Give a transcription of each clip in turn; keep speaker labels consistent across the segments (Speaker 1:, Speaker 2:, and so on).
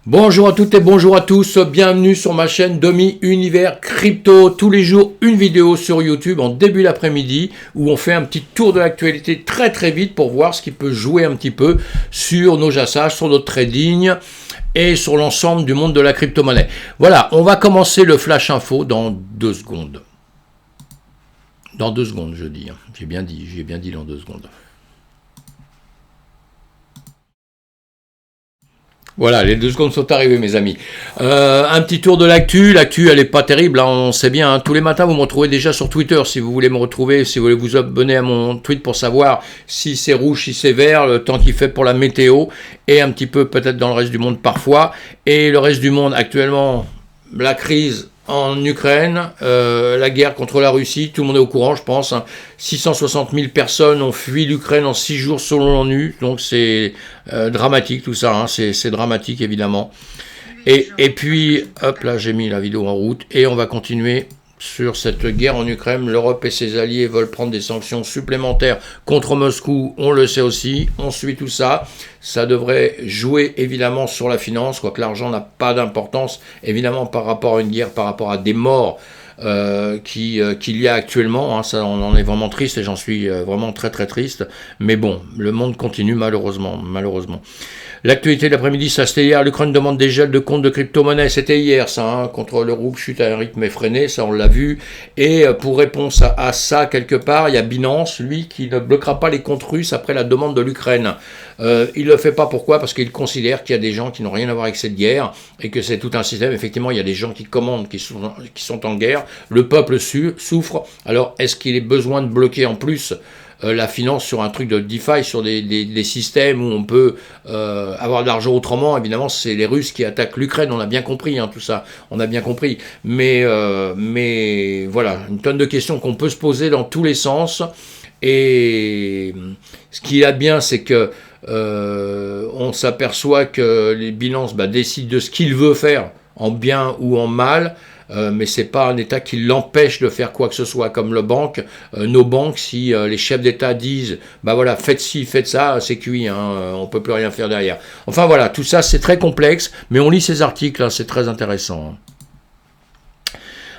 Speaker 1: Bonjour à toutes et bonjour à tous, bienvenue sur ma chaîne Domi Univers Crypto. Tous les jours une vidéo sur YouTube en début d'après-midi où on fait un petit tour de l'actualité très vite pour voir ce qui peut jouer un petit peu sur nos assages, sur notre trading et sur l'ensemble du monde de la crypto-monnaie. Voilà, on va commencer le flash info dans 2 secondes. Dans 2 secondes je dis, j'ai bien dit dans 2 secondes. Voilà, les 2 secondes sont arrivées, mes amis. Un petit tour de l'actu. L'actu, elle est pas terrible, hein, on sait bien. Hein. Tous les matins, vous me retrouvez déjà sur Twitter. Si vous voulez me retrouver, si vous voulez vous abonner à mon tweet pour savoir si c'est rouge, si c'est vert, le temps qu'il fait pour la météo, et un petit peu peut-être dans le reste du monde parfois. Et le reste du monde, actuellement, la crise en Ukraine, la guerre contre la Russie, tout le monde est au courant, je pense. Hein. 660 000 personnes ont fui l'Ukraine en 6 jours selon l'ONU, donc c'est dramatique tout ça, hein. C'est dramatique évidemment. Et puis, hop là, j'ai mis la vidéo en route, et on va continuer sur cette guerre en Ukraine. L'Europe et ses alliés veulent prendre des sanctions supplémentaires contre Moscou, on le sait aussi, on suit tout ça. Ça devrait jouer évidemment sur la finance, quoique l'argent n'a pas d'importance, évidemment par rapport à une guerre, par rapport à des morts qu'il y a actuellement. Hein, ça, on en est vraiment triste et j'en suis vraiment très triste. Mais bon, le monde continue malheureusement. L'actualité de l'après-midi, ça c'était hier. L'Ukraine demande des gels de comptes de crypto-monnaie. C'était hier, ça, hein, contre le rouble, chute à un rythme effréné, ça on l'a vu. Et pour réponse à ça, quelque part, il y a Binance, lui, qui ne bloquera pas les comptes russes après la demande de l'Ukraine. Il ne le fait pas, pourquoi? Parce qu'il considère qu'il y a des gens qui n'ont rien à voir avec cette guerre et que c'est tout un système. Effectivement, il y a des gens qui commandent, qui sont en guerre. Le peuple souffre. Alors, est-ce qu'il ait besoin de bloquer en plus la finance sur un truc de DeFi, sur des systèmes où on peut avoir de l'argent autrement? Évidemment, c'est les Russes qui attaquent l'Ukraine, on a bien compris, hein, tout ça, on a bien compris. Mais voilà, une tonne de questions qu'on peut se poser dans tous les sens. Et ce qu'il y a de bien, c'est que on s'aperçoit que les Binance décident de ce qu'il veut faire, en bien ou en mal. Mais c'est pas un État qui l'empêche de faire quoi que ce soit, comme nos banques, si les chefs d'État disent, voilà, faites ci, faites ça, c'est cuit, hein, on peut plus rien faire derrière. Enfin voilà, tout ça c'est très complexe, mais on lit ces articles, hein, c'est très intéressant. Hein.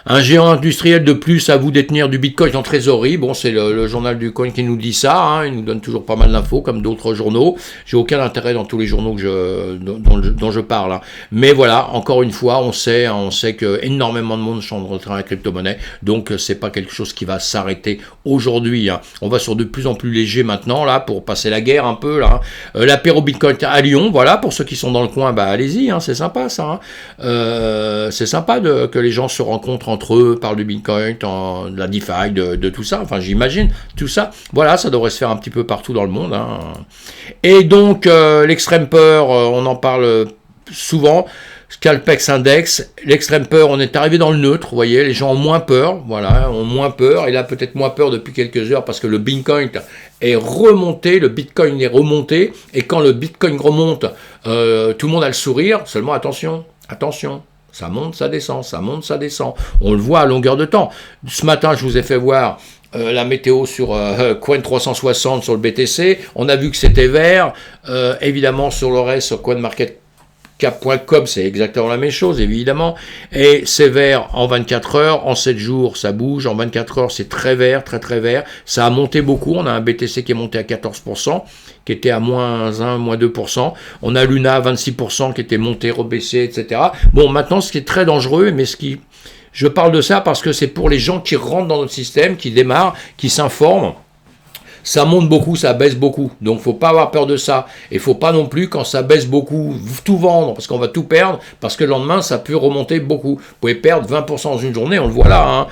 Speaker 1: Un géant industriel de plus à vous détenir du Bitcoin en trésorerie. Bon, c'est le journal du coin qui nous dit ça. Hein, il nous donne toujours pas mal d'infos, comme d'autres journaux. J'ai aucun intérêt dans tous les journaux dont je parle. Hein. Mais voilà, encore une fois, on sait que énormément de monde change de train à la crypto-monnaie. Donc, c'est pas quelque chose qui va s'arrêter aujourd'hui. Hein. On va sur de plus en plus léger maintenant, là, pour passer la guerre un peu. Là. L'apéro Bitcoin à Lyon, voilà, pour ceux qui sont dans le coin, allez-y, hein, c'est sympa ça. Hein. C'est sympa que les gens se rencontrent entre eux, parlent du Bitcoin, de la DeFi, de tout ça, enfin j'imagine, tout ça, voilà, ça devrait se faire un petit peu partout dans le monde. Hein. Et donc, l'extrême peur, on en parle souvent, Scalpex Index, l'extrême peur, on est arrivé dans le neutre, vous voyez, les gens ont moins peur, voilà, ont moins peur, et là peut-être moins peur depuis quelques heures, parce que le Bitcoin est remonté, et quand le Bitcoin remonte, tout le monde a le sourire, seulement attention, ça monte, ça descend, on le voit à longueur de temps. Ce matin, je vous ai fait voir la météo sur Coin 360 sur le BTC, on a vu que c'était vert, évidemment sur le reste, sur CoinMarketCap.com, c'est exactement la même chose, évidemment, et c'est vert en 24 heures, en 7 jours, ça bouge, en 24 heures, c'est très vert, très vert, ça a monté beaucoup, on a un BTC qui est monté à 14%, qui était à moins 1, moins 2%, on a Luna à 26%, qui était monté, rebaissé, etc. Bon, maintenant, ce qui est très dangereux, mais je parle de ça parce que c'est pour les gens qui rentrent dans notre système, qui démarrent, qui s'informent. Ça monte beaucoup, ça baisse beaucoup. Donc, faut pas avoir peur de ça. Et faut pas non plus, quand ça baisse beaucoup, tout vendre, parce qu'on va tout perdre, parce que le lendemain, ça peut remonter beaucoup. Vous pouvez perdre 20% dans une journée, on le voit là, hein,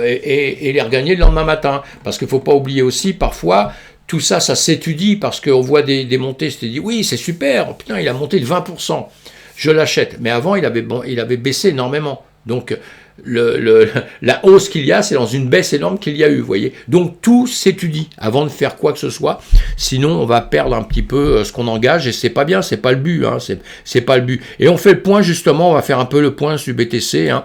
Speaker 1: et les regagner le lendemain matin. Parce qu'il faut pas oublier aussi, parfois, tout ça, ça s'étudie, parce qu'on voit des montées, c'est dit, oui, c'est super, putain, il a monté de 20%. Je l'achète. Mais avant, il avait baissé énormément. Donc, la hausse qu'il y a, c'est dans une baisse énorme qu'il y a eu, vous voyez. Donc tout s'étudie avant de faire quoi que ce soit, sinon on va perdre un petit peu ce qu'on engage, et c'est pas bien, c'est pas le but, hein, c'est pas le but. Et on fait le point justement, on va faire un peu le point sur BTC, hein.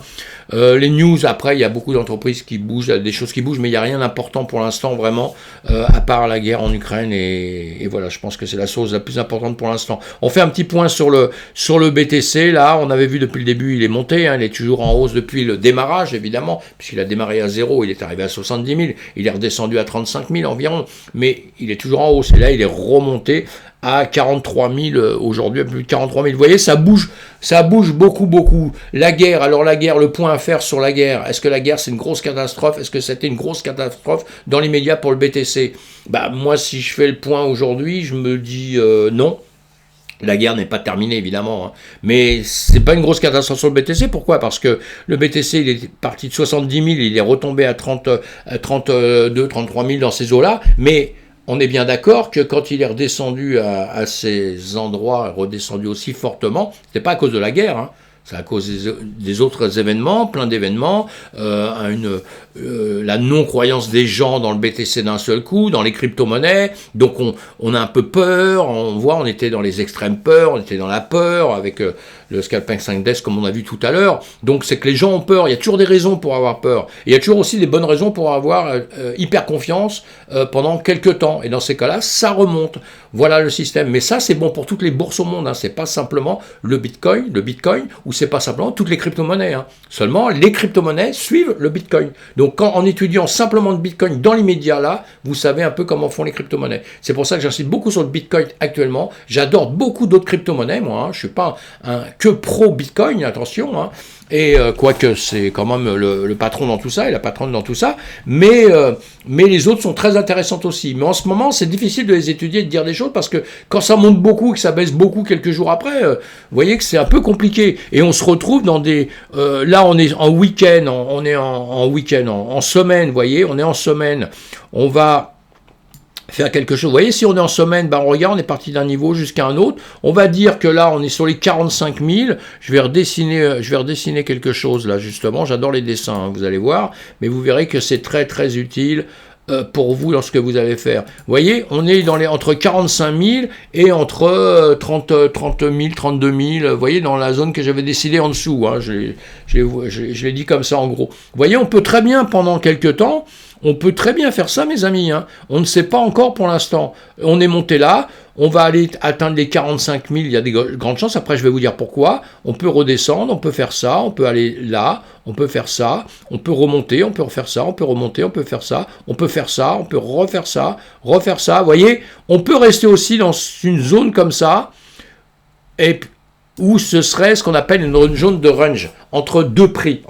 Speaker 1: Les news, après, il y a beaucoup d'entreprises qui bougent, des choses qui bougent, mais il n'y a rien d'important pour l'instant, vraiment, à part la guerre en Ukraine, et voilà, je pense que c'est la chose la plus importante pour l'instant. On fait un petit point sur le BTC, là, on avait vu depuis le début, il est monté, hein, il est toujours en hausse depuis le démarrage, évidemment, puisqu'il a démarré à 0, il est arrivé à 70 000, il est redescendu à 35 000 environ, mais il est toujours en hausse, et là, il est remonté à 43 000 aujourd'hui, à plus de 43 000. Vous voyez, ça bouge beaucoup. La guerre, alors la guerre, le point à faire sur la guerre, est-ce que la guerre c'est une grosse catastrophe? Est-ce que c'était une grosse catastrophe dans l'immédiat pour le BTC? Bah moi, si je fais le point aujourd'hui, je me dis non. La guerre n'est pas terminée, évidemment, hein. Mais c'est pas une grosse catastrophe sur le BTC. Pourquoi? Parce que le BTC, il est parti de 70 000, il est retombé à 32, 33 000 dans ces eaux-là, mais on est bien d'accord que quand il est redescendu à ces endroits, redescendu aussi fortement, c'est pas à cause de la guerre, hein. C'est à cause des autres événements, plein d'événements, la non-croyance des gens dans le BTC d'un seul coup, dans les crypto-monnaies. Donc on a un peu peur, on était dans les extrêmes peurs, on était dans la peur avec le scalping 5DES comme on a vu tout à l'heure. Donc c'est que les gens ont peur, il y a toujours des raisons pour avoir peur. Et il y a toujours aussi des bonnes raisons pour avoir hyper confiance pendant quelques temps. Et dans ces cas-là, ça remonte. Voilà le système. Mais ça, c'est bon pour toutes les bourses au monde, hein. C'est pas simplement le Bitcoin, ou c'est pas simplement toutes les crypto-monnaies, hein. Seulement, les crypto-monnaies suivent le Bitcoin. Donc, en étudiant simplement le Bitcoin dans l'immédiat, là, vous savez un peu comment font les crypto-monnaies. C'est pour ça que j'insiste beaucoup sur le Bitcoin actuellement. J'adore beaucoup d'autres crypto-monnaies, moi, hein. Je suis pas que pro-Bitcoin, attention, hein. Et quoique c'est quand même le patron dans tout ça et la patronne dans tout ça, mais les autres sont très intéressantes aussi. Mais en ce moment, c'est difficile de les étudier et de dire des choses parce que quand ça monte beaucoup et que ça baisse beaucoup quelques jours après, vous voyez que c'est un peu compliqué. Et on se retrouve dans des... là, on est en week-end, on est en week-end, en semaine, vous voyez, on est en semaine. On va faire quelque chose. Vous voyez, si on est en semaine, on regarde, on est parti d'un niveau jusqu'à un autre. On va dire que là, on est sur les 45 000. Je vais redessiner quelque chose là, justement. J'adore les dessins, hein, vous allez voir. Mais vous verrez que c'est très, très utile pour vous lorsque vous allez faire. Vous voyez, on est entre 45 000 et entre 30 000, 32 000. Vous voyez, dans la zone que j'avais décidé en dessous. Hein, je l'ai dit comme ça en gros. Vous voyez, on peut très bien, pendant quelques temps, on peut très bien faire ça, mes amis, hein. On ne sait pas encore pour l'instant. On est monté là, on va aller atteindre les 45 000, il y a des grandes chances. Après, je vais vous dire pourquoi. On peut redescendre, on peut faire ça, on peut aller là, on peut faire ça, on peut remonter, on peut refaire ça, on peut remonter, on peut faire ça, on peut faire ça, on peut refaire ça. Vous voyez, on peut rester aussi dans une zone comme ça, et où ce serait ce qu'on appelle une zone de range, entre deux prix.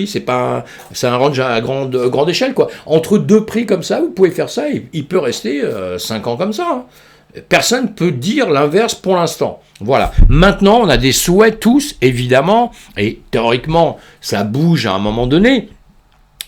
Speaker 1: C'est un range à grande échelle, quoi. Entre deux prix comme ça, vous pouvez faire ça, il peut rester 5 ans comme ça, hein. Personne ne peut dire l'inverse pour l'instant. Voilà. Maintenant, on a des souhaits tous, évidemment, et théoriquement, ça bouge à un moment donné.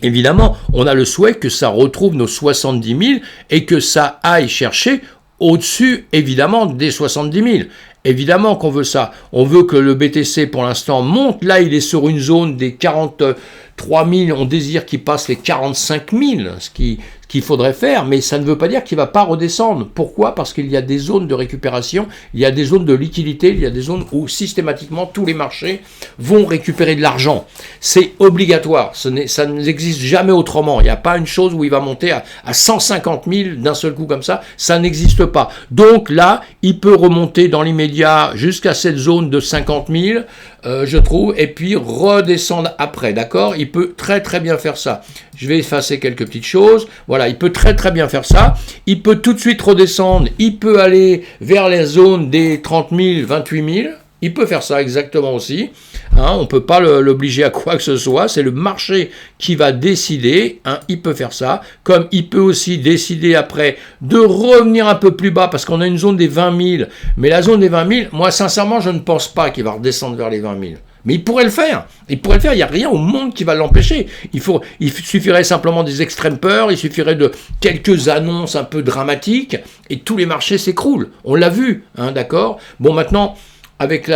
Speaker 1: Évidemment, on a le souhait que ça retrouve nos 70 000 et que ça aille chercher au-dessus, évidemment, des 70 000. Évidemment qu'on veut ça. On veut que le BTC, pour l'instant, monte. Là, il est sur une zone des 43 000. On désire qu'il passe les 45 000, ce qu'il faudrait faire, mais ça ne veut pas dire qu'il ne va pas redescendre. Pourquoi? Parce qu'il y a des zones de récupération, il y a des zones de liquidité, il y a des zones où systématiquement tous les marchés vont récupérer de l'argent. C'est obligatoire, ça n'existe jamais autrement. Il n'y a pas une chose où il va monter à 150 000 d'un seul coup comme ça n'existe pas. Donc là, il peut remonter dans l'immédiat jusqu'à cette zone de 50 000, je trouve, et puis redescendre après, d'accord? Il peut très très bien faire ça. Je vais effacer quelques petites choses. Voilà, il peut très très bien faire ça. Il peut tout de suite redescendre. Il peut aller vers la zone des 30 000, 28 000. Il peut faire ça exactement aussi. Hein, on ne peut pas l'obliger à quoi que ce soit. C'est le marché qui va décider. Hein, il peut faire ça. Comme il peut aussi décider après de revenir un peu plus bas parce qu'on a une zone des 20 000. Mais la zone des 20 000, moi sincèrement, je ne pense pas qu'il va redescendre vers les 20 000. Mais il pourrait le faire. Il n'y a rien au monde qui va l'empêcher. Il suffirait simplement des extrêmes peurs, il suffirait de quelques annonces un peu dramatiques, et tous les marchés s'écroulent. On l'a vu, hein, d'accord? Bon, maintenant, avec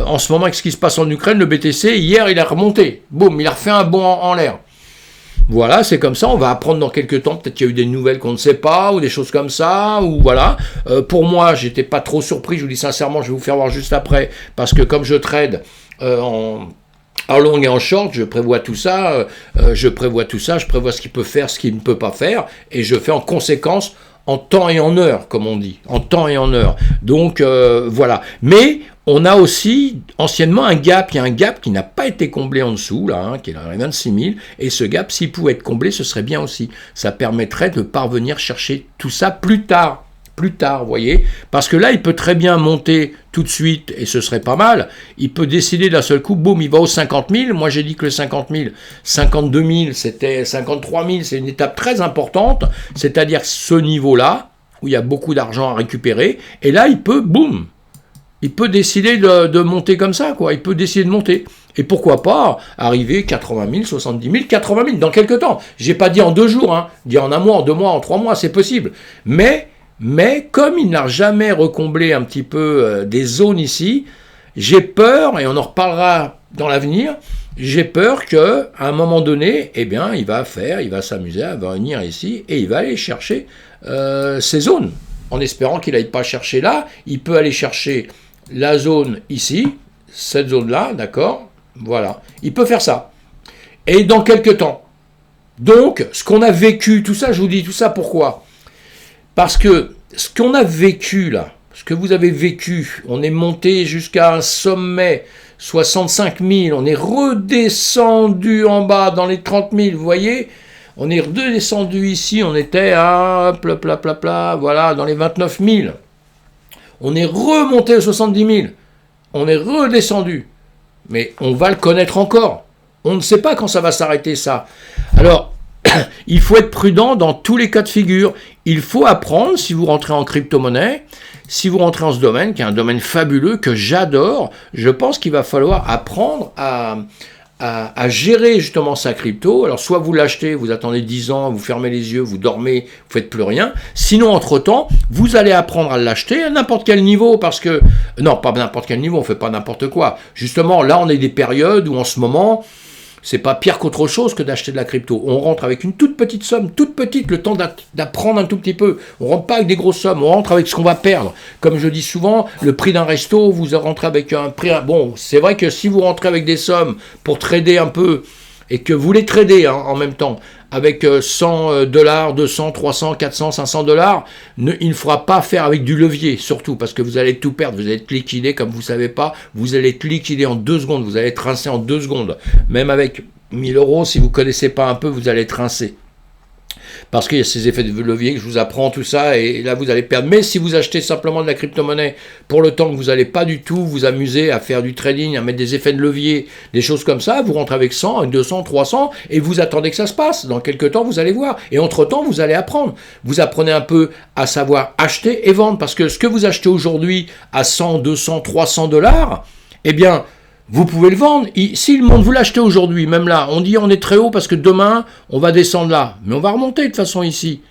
Speaker 1: en ce moment, avec ce qui se passe en Ukraine, le BTC, hier, il a remonté. Boum, il a refait un bond en l'air. Voilà, c'est comme ça, on va apprendre dans quelques temps, peut-être qu'il y a eu des nouvelles qu'on ne sait pas, ou des choses comme ça, ou voilà. Pour moi, j'étais pas trop surpris, je vous dis sincèrement, je vais vous faire voir juste après, parce que comme je trade en long et en short, je prévois tout ça, je prévois ce qu'il peut faire, ce qu'il ne peut pas faire, et je fais en conséquence en temps et en heure, comme on dit, en temps et en heure. Donc, voilà. Mais on a aussi, anciennement, un gap. Il y a un gap qui n'a pas été comblé en dessous, là, qui est dans les 26 000. Et ce gap, s'il pouvait être comblé, ce serait bien aussi. Ça permettrait de parvenir chercher tout ça plus tard, vous voyez. Parce que là, il peut très bien monter tout de suite, et ce serait pas mal. Il peut décider d'un seul coup, boum, il va aux 50 000. Moi, j'ai dit que le 50 000, 52 000, c'était 53 000. C'est une étape très importante. C'est-à-dire ce niveau-là, où il y a beaucoup d'argent à récupérer. Et là, il peut, boum, il peut décider de monter comme ça, quoi. Il peut décider de monter. Et pourquoi pas arriver 80 000, 70 000, 80 000 dans quelques temps. J'ai pas dit en 2 jours, hein. Dit en 1 mois, en 2 mois, en 3 mois, c'est possible. Mais comme il n'a jamais recomblé un petit peu des zones ici, j'ai peur, et on en reparlera dans l'avenir, j'ai peur qu'à un moment donné, eh bien, il va s'amuser à venir ici et il va aller chercher ces zones. En espérant qu'il n'aille pas chercher là, il peut aller chercher la zone ici, cette zone-là, d'accord? Voilà, il peut faire ça. Et dans quelques temps. Donc, ce qu'on a vécu, tout ça, je vous dis tout ça pourquoi? Parce que ce qu'on a vécu là, ce que vous avez vécu, on est monté jusqu'à un sommet 65 000, on est redescendu en bas dans les 30 000, vous voyez? On est redescendu ici, on était à voilà, dans les 29 000. On est remonté à 70 000. On est redescendu. Mais on va le connaître encore. On ne sait pas quand ça va s'arrêter, ça. Alors, il faut être prudent dans tous les cas de figure. Il faut apprendre, si vous rentrez en crypto-monnaie, si vous rentrez en ce domaine, qui est un domaine fabuleux, que j'adore, je pense qu'il va falloir apprendre à gérer justement sa crypto. Alors soit vous l'achetez, vous attendez 10 ans, vous fermez les yeux, vous dormez, vous faites plus rien. Sinon, entre-temps, vous allez apprendre à l'acheter à n'importe quel niveau, parce que... Non, pas n'importe quel niveau, on fait pas n'importe quoi. Justement, là, on est des périodes où en ce moment... C'est pas pire qu'autre chose que d'acheter de la crypto. On rentre avec une toute petite somme, toute petite, le temps d'apprendre un tout petit peu. On rentre pas avec des grosses sommes, on rentre avec ce qu'on va perdre. Comme je dis souvent, le prix d'un resto, vous rentrez avec un prix... Bon, c'est vrai que si vous rentrez avec des sommes pour trader un peu, et que vous les tradez en même temps, avec 100 $, 200, 300, 400, 500 $, il ne faudra pas faire avec du levier, surtout, parce que vous allez tout perdre, vous allez être liquidé comme vous ne savez pas, vous allez être liquidé en 2 secondes, vous allez être rincé en 2 secondes. Même avec 1000 €, si vous ne connaissez pas un peu, vous allez être rincé. Parce qu'il y a ces effets de levier que je vous apprends, tout ça, et là vous allez perdre. Mais si vous achetez simplement de la crypto-monnaie pour le temps que vous n'allez pas du tout vous amuser à faire du trading, à mettre des effets de levier, des choses comme ça, vous rentrez avec 100, avec 200, 300, et vous attendez que ça se passe. Dans quelques temps, vous allez voir. Et entre-temps, vous allez apprendre. Vous apprenez un peu à savoir acheter et vendre, parce que ce que vous achetez aujourd'hui à 100, 200, 300 $, eh bien... vous pouvez le vendre. Si le monde vous l'achetez aujourd'hui, même là, on dit on est très haut parce que demain, on va descendre là. Mais on va remonter de toute façon ici.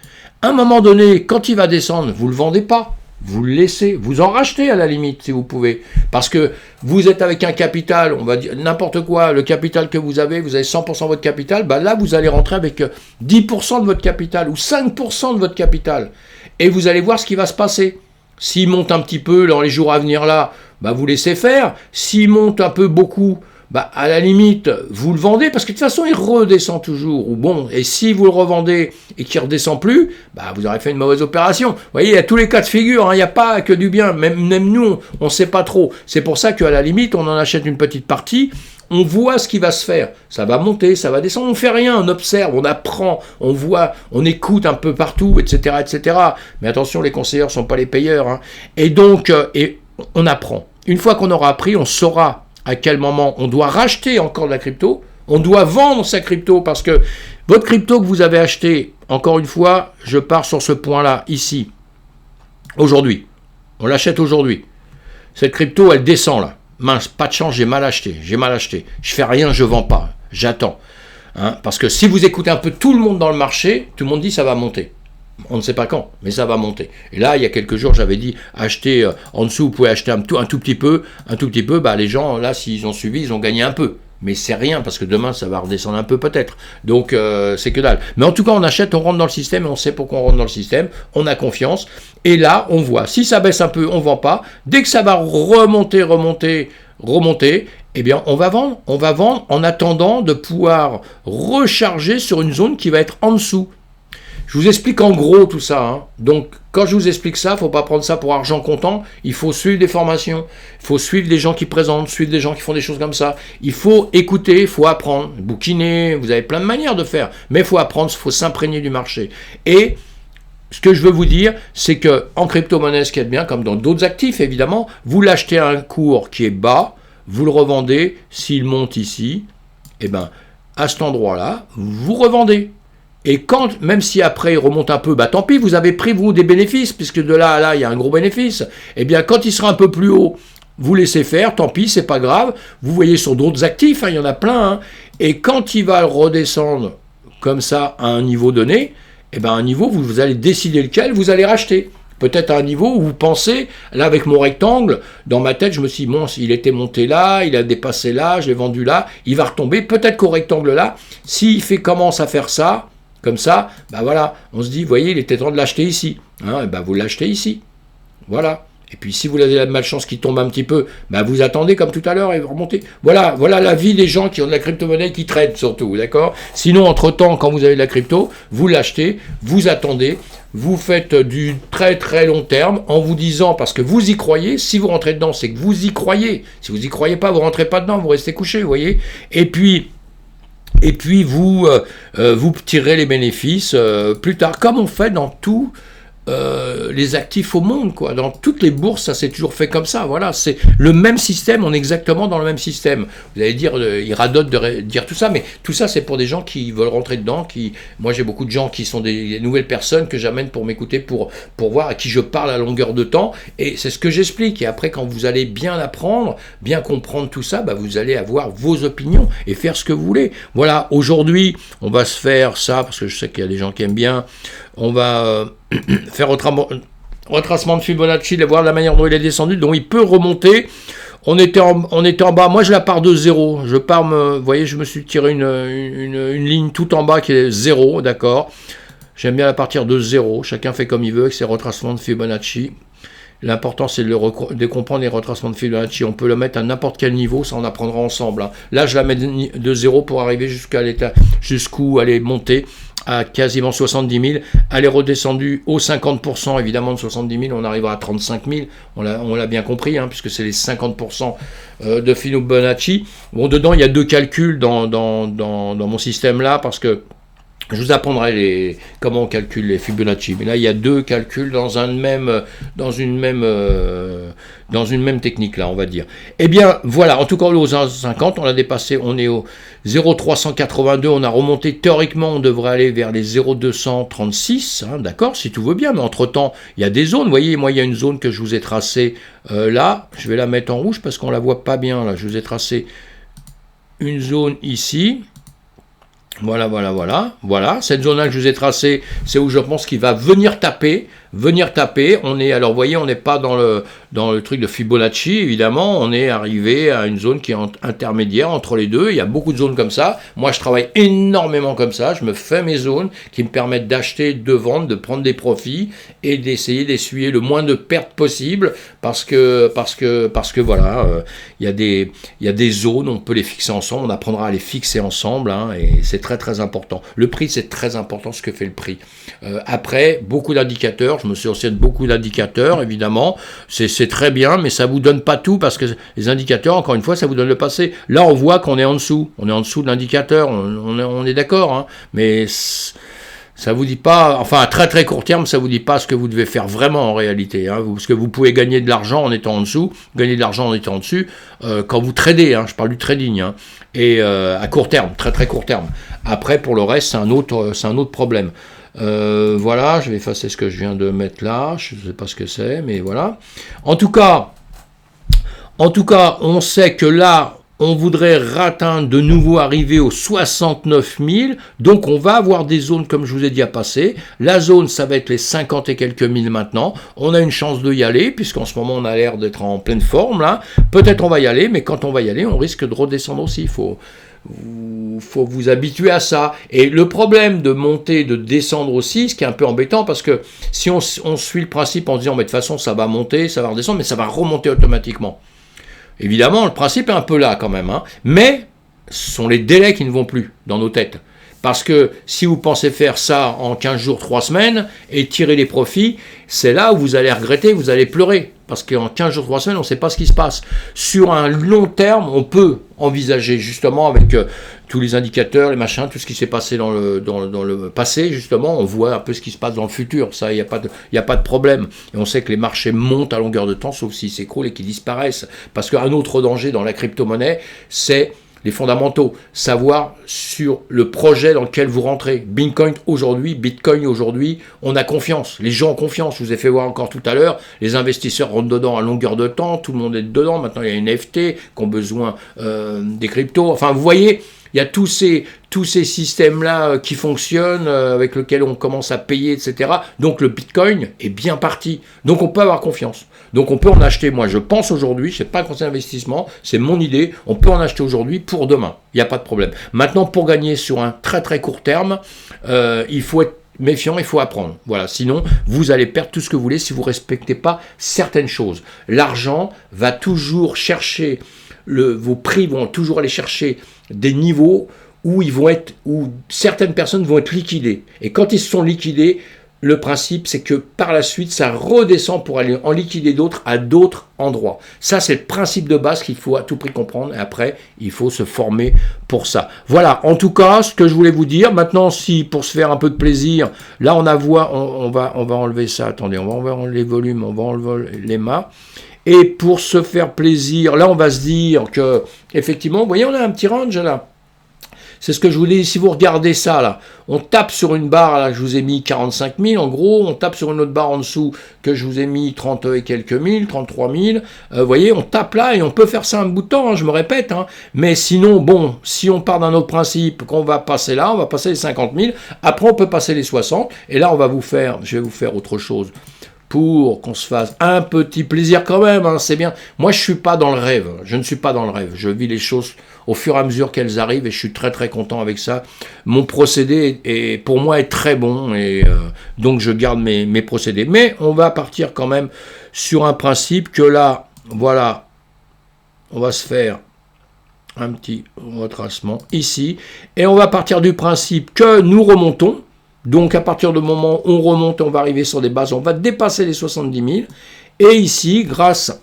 Speaker 1: À un moment donné, quand il va descendre, vous ne le vendez pas. Vous le laissez. Vous en rachetez à la limite, si vous pouvez. Parce que vous êtes avec un capital, on va dire n'importe quoi, le capital que vous avez 100% de votre capital, bah là, vous allez rentrer avec 10% de votre capital ou 5% de votre capital. Et vous allez voir ce qui va se passer. S'il monte un petit peu dans les jours à venir là, bah vous laissez faire. S'il monte un peu beaucoup, bah à la limite, vous le vendez, parce que de toute façon, il redescend toujours. Ou bon, et si vous le revendez et qu'il ne redescend plus, bah vous aurez fait une mauvaise opération. Vous voyez, il y a tous les cas de figure, hein, il n'y a pas que du bien. Même nous, on ne sait pas trop. C'est pour ça qu'à la limite, on en achète une petite partie. On voit ce qui va se faire. Ça va monter, ça va descendre. On ne fait rien, on observe, on apprend, on voit, on écoute un peu partout, etc., etc. Mais attention, les conseillers ne sont pas les payeurs. Hein. Et donc, on apprend. Une fois qu'on aura appris, on saura à quel moment on doit racheter encore de la crypto, on doit vendre sa crypto, parce que votre crypto que vous avez acheté, encore une fois, je pars sur ce point-là, ici, aujourd'hui. On l'achète aujourd'hui. Cette crypto, elle descend là. Mince, pas de chance, j'ai mal acheté. Je fais rien, je vends pas, j'attends. Hein, parce que si vous écoutez un peu tout le monde dans le marché, tout le monde dit ça va monter. On ne sait pas quand, mais ça va monter. Et là, il y a quelques jours, j'avais dit, acheter en dessous, vous pouvez acheter un tout petit peu, bah, les gens, là, s'ils ont suivi, ils ont gagné un peu. Mais c'est rien, parce que demain, ça va redescendre un peu peut-être. Donc, c'est que dalle. Mais en tout cas, on achète, on rentre dans le système, et on sait pourquoi on rentre dans le système, on a confiance, et là, on voit. Si ça baisse un peu, on ne vend pas. Dès que ça va remonter, eh bien, on va vendre en attendant de pouvoir recharger sur une zone qui va être en dessous. Je vous explique en gros tout ça. Hein. Donc, quand je vous explique ça, il ne faut pas prendre ça pour argent comptant. Il faut suivre des formations. Il faut suivre des gens qui présentent, suivre des gens qui font des choses comme ça. Il faut écouter, il faut apprendre, bouquiner. Vous avez plein de manières de faire. Mais il faut apprendre, il faut s'imprégner du marché. Et ce que je veux vous dire, c'est qu'en crypto-monnaie, ce qui est bien, comme dans d'autres actifs, évidemment, vous l'achetez à un cours qui est bas, vous le revendez. S'il monte ici, eh ben, à cet endroit-là, vous revendez. Et quand, même si après il remonte un peu, bah tant pis, vous avez pris vous des bénéfices, puisque de là à là, il y a un gros bénéfice. Eh bien, quand il sera un peu plus haut, vous laissez faire, tant pis, c'est pas grave. Vous voyez sur d'autres actifs, hein, il y en a plein. Hein. Et quand il va redescendre comme ça à un niveau donné, eh bien, à un niveau, vous allez décider lequel vous allez racheter. Peut-être à un niveau où vous pensez, là avec mon rectangle, dans ma tête, je me suis dit, bon, il était monté là, il a dépassé là, je l'ai vendu là, il va retomber. Peut-être qu'au rectangle là, s'il commence à faire ça, comme ça, ben voilà, on se dit, vous voyez, il était temps de l'acheter ici. Hein, et ben vous l'achetez ici. Voilà. Et puis si vous avez la malchance qui tombe un petit peu, ben vous attendez comme tout à l'heure et vous remontez. Voilà la vie des gens qui ont de la crypto-monnaie, qui traitent surtout, d'accord ? Sinon, entre-temps, quand vous avez de la crypto, vous l'achetez, vous attendez, vous faites du très très long terme en vous disant, parce que vous y croyez, si vous rentrez dedans, c'est que vous y croyez. Si vous y croyez pas, vous rentrez pas dedans, vous restez couché, vous voyez ? Et puis vous tirez les bénéfices plus tard, comme on fait dans tout les actifs au monde, quoi. Dans toutes les bourses, ça s'est toujours fait comme ça. Voilà, c'est le même système, on est exactement dans le même système. Vous allez dire, il radote de dire tout ça, mais tout ça, c'est pour des gens qui veulent rentrer dedans. Moi, j'ai beaucoup de gens qui sont des nouvelles personnes que j'amène pour m'écouter, pour voir, à qui je parle à longueur de temps. Et c'est ce que j'explique. Et après, quand vous allez bien apprendre, bien comprendre tout ça, bah, vous allez avoir vos opinions et faire ce que vous voulez. Voilà, aujourd'hui, on va se faire ça, parce que je sais qu'il y a des gens qui aiment bien. On va faire retracement de Fibonacci, de voir la manière dont il est descendu, donc il peut remonter. On était en bas, moi je la pars de 0, vous voyez, je me suis tiré une ligne tout en bas qui est 0, d'accord. J'aime bien la partir de 0, chacun fait comme il veut avec ses retracements de Fibonacci. L'important, c'est de comprendre les retracements de Fibonacci. On peut le mettre à n'importe quel niveau, ça on apprendra ensemble. Hein. Là, je la mets de 0 pour arriver jusqu'où elle est montée à quasiment 70 000. Elle est redescendue aux 50%, évidemment, de 70 000. On arrivera à 35 000. On l'a bien compris, hein, puisque c'est les 50% de Fibonacci. Bon, dedans, il y a deux calculs dans mon système là, parce que je vous apprendrai comment on calcule les Fibonacci. Mais là, il y a deux calculs dans une même technique, là, on va dire. Eh bien, voilà. En tout cas, aux 1,50, on l'a dépassé. On est au 0,382. On a remonté. Théoriquement, on devrait aller vers les 0,236. Hein, d'accord, si tout va bien. Mais entre-temps, il y a des zones. Vous voyez, moi, il y a une zone que je vous ai tracée là. Je vais la mettre en rouge parce qu'on la voit pas bien. Là, je vous ai tracé une zone ici. Voilà. Cette zone-là que je vous ai tracée, c'est où je pense qu'il va venir taper. On est, alors vous voyez, on n'est pas dans le truc de Fibonacci, évidemment. On est arrivé à une zone qui est intermédiaire entre les deux. Il y a beaucoup de zones comme ça. Moi, je travaille énormément comme ça. Je me fais mes zones qui me permettent d'acheter, de vendre, de prendre des profits et d'essayer d'essuyer le moins de pertes possible parce que voilà, il y a des zones, on peut les fixer ensemble. On apprendra à les fixer ensemble, hein, et c'est très très important. Le prix, c'est très important ce que fait le prix. Après, beaucoup d'indicateurs. Je me suis aussi de beaucoup d'indicateurs, évidemment. C'est très bien, mais ça ne vous donne pas tout parce que les indicateurs, encore une fois, ça vous donne le passé. Là, on voit qu'on est en dessous. On est en dessous de l'indicateur. On est d'accord, hein, mais ça vous dit pas, enfin à très très court terme, ça vous dit pas ce que vous devez faire vraiment en réalité, hein, parce que vous pouvez gagner de l'argent en étant en dessous, gagner de l'argent en étant en dessus, quand vous tradez, hein, je parle du trading, hein, et à court terme, très très court terme. Après, pour le reste, c'est un autre problème. Voilà, je vais effacer ce que je viens de mettre là, je ne sais pas ce que c'est, mais voilà. En tout cas, on sait que là, on voudrait atteindre de nouveau arriver aux 69 000, donc on va avoir des zones comme je vous ai dit à passer. La zone, ça va être les 50 et quelques mille maintenant. On a une chance de y aller, puisqu'en ce moment on a l'air d'être en pleine forme là. Peut-être on va y aller, mais quand on va y aller, on risque de redescendre aussi. Il faut vous habituer à ça. Et le problème de monter, de descendre aussi, ce qui est un peu embêtant, parce que si on suit le principe en se disant, mais de toute façon ça va monter, ça va redescendre, mais ça va remonter automatiquement. Évidemment, le principe est un peu là quand même, hein, mais ce sont les délais qui ne vont plus dans nos têtes. Parce que si vous pensez faire ça en 15 jours, 3 semaines, et tirer les profits, c'est là où vous allez regretter, vous allez pleurer. Parce qu'en 15 jours, 3 semaines, on ne sait pas ce qui se passe. Sur un long terme, on peut envisager justement avec tous les indicateurs, les machins, tout ce qui s'est passé dans le passé, justement, on voit un peu ce qui se passe dans le futur. Ça, il n'y a pas de problème. Et on sait que les marchés montent à longueur de temps, sauf s'ils s'écroulent et qu'ils disparaissent. Parce qu'un autre danger dans la crypto-monnaie, c'est les fondamentaux, savoir sur le projet dans lequel vous rentrez. Bitcoin aujourd'hui, on a confiance. Les gens ont confiance. Je vous ai fait voir encore tout à l'heure, les investisseurs rentrent dedans à longueur de temps, tout le monde est dedans. Maintenant, il y a une FT qui ont besoin des cryptos. Enfin, vous voyez, il y a tous ces systèmes-là qui fonctionnent, avec lesquels on commence à payer, etc. Donc le Bitcoin est bien parti. Donc on peut avoir confiance. Donc on peut en acheter, moi je pense aujourd'hui, je ne sais pas un conseil d'investissement, c'est mon idée, on peut en acheter aujourd'hui pour demain. Il n'y a pas de problème. Maintenant, pour gagner sur un très très court terme, il faut être méfiant, il faut apprendre. Voilà, sinon vous allez perdre tout ce que vous voulez si vous ne respectez pas certaines choses. L'argent va toujours chercher, vos prix vont toujours aller chercher des niveaux où certaines personnes vont être liquidées. Et quand ils sont liquidés, le principe, c'est que par la suite, ça redescend pour aller en liquider d'autres à d'autres endroits. Ça, c'est le principe de base qu'il faut à tout prix comprendre. Et après, il faut se former pour ça. Voilà, en tout cas, ce que je voulais vous dire. Maintenant, si pour se faire un peu de plaisir, là, on va enlever ça. Attendez, on va enlever les volumes, on va enlever les mâts. Et pour se faire plaisir, là, on va se dire que, effectivement, vous voyez, on a un petit range là. C'est ce que je vous dis, si vous regardez ça, là, on tape sur une barre, là, je vous ai mis 45 000, en gros, on tape sur une autre barre en dessous, que je vous ai mis 30 et quelques mille, 33 000, vous voyez, on tape là, et on peut faire ça un bout de temps, hein, je me répète, hein, mais sinon, bon, si on part d'un autre principe, qu'on va passer là, on va passer les 50 000, après on peut passer les 60, et là, je vais vous faire autre chose, pour qu'on se fasse un petit plaisir quand même, hein, c'est bien. Moi, je ne suis pas dans le rêve, je vis les choses au fur et à mesure qu'elles arrivent et je suis très très content avec ça. Mon procédé pour moi est très bon et donc je garde mes procédés. Mais on va partir quand même sur un principe que là, voilà, on va se faire un petit retracement ici et on va partir du principe que nous remontons. Donc à partir du moment où on remonte, on va arriver sur des bases, on va dépasser les 70 000. Et ici, grâce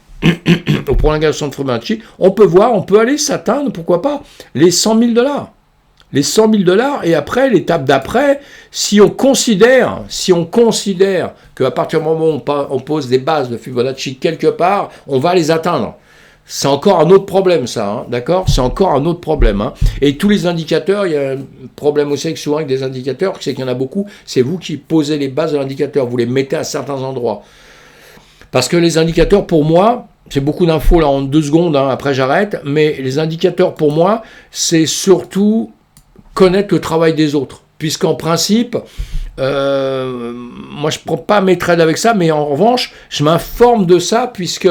Speaker 1: aux prolongations de Fibonacci, on peut aller s'atteindre, pourquoi pas, les 100 000 $. Les 100 000 $, et après, l'étape d'après, si on considère qu'à partir du moment où on pose des bases de Fibonacci quelque part, on va les atteindre. C'est encore un autre problème, ça, hein, d'accord? C'est encore un autre problème. Hein. Et tous les indicateurs, il y a un problème aussi souvent avec des indicateurs, c'est qu'il y en a beaucoup, c'est vous qui posez les bases de l'indicateur, vous les mettez à certains endroits. Parce que les indicateurs, pour moi, c'est beaucoup d'infos là en 2 secondes, hein, après j'arrête, mais les indicateurs, pour moi, c'est surtout connaître le travail des autres. Puisqu'en principe, moi je ne prends pas mes trades avec ça, mais en revanche, je m'informe de ça, puisque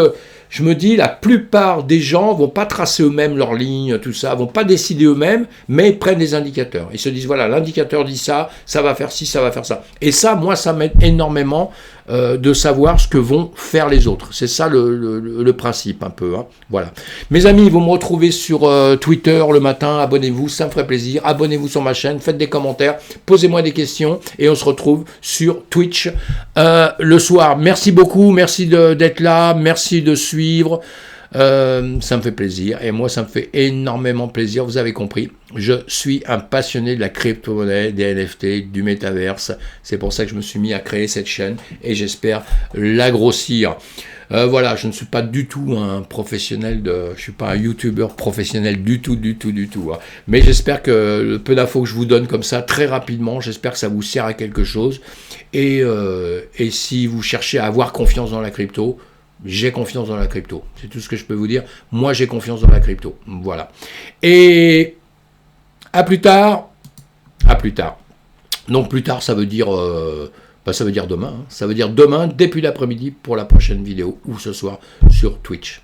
Speaker 1: je me dis, la plupart des gens vont pas tracer eux-mêmes leurs lignes, tout ça, vont pas décider eux-mêmes, mais ils prennent des indicateurs. Ils se disent, voilà, l'indicateur dit ça, ça va faire ci, ça va faire ça. Et ça, moi, ça m'aide énormément de savoir ce que vont faire les autres. C'est ça le principe, un peu. Hein. Voilà. Mes amis, vous me retrouvez sur Twitter le matin, abonnez-vous, ça me ferait plaisir. Abonnez-vous sur ma chaîne, faites des commentaires, posez-moi des questions, et on se retrouve sur Twitch le soir. Merci beaucoup, merci d'être là, merci de suivre. Ça me fait plaisir et moi ça me fait énormément plaisir, vous avez compris, je suis un passionné de la crypto-monnaie, des NFT, du métaverse, c'est pour ça que je me suis mis à créer cette chaîne et j'espère la grossir. Voilà, je ne suis pas du tout un professionnel, je suis pas un youtubeur professionnel du tout, hein. Mais j'espère que le peu d'infos que je vous donne comme ça, très rapidement, j'espère que ça vous sert à quelque chose et si vous cherchez à avoir confiance dans la crypto, j'ai confiance dans la crypto. C'est tout ce que je peux vous dire. Moi, j'ai confiance dans la crypto. Voilà. Et à plus tard. À plus tard. Donc plus tard, ça veut dire demain. Ça veut dire demain, début d'après-midi, pour la prochaine vidéo, ou ce soir sur Twitch.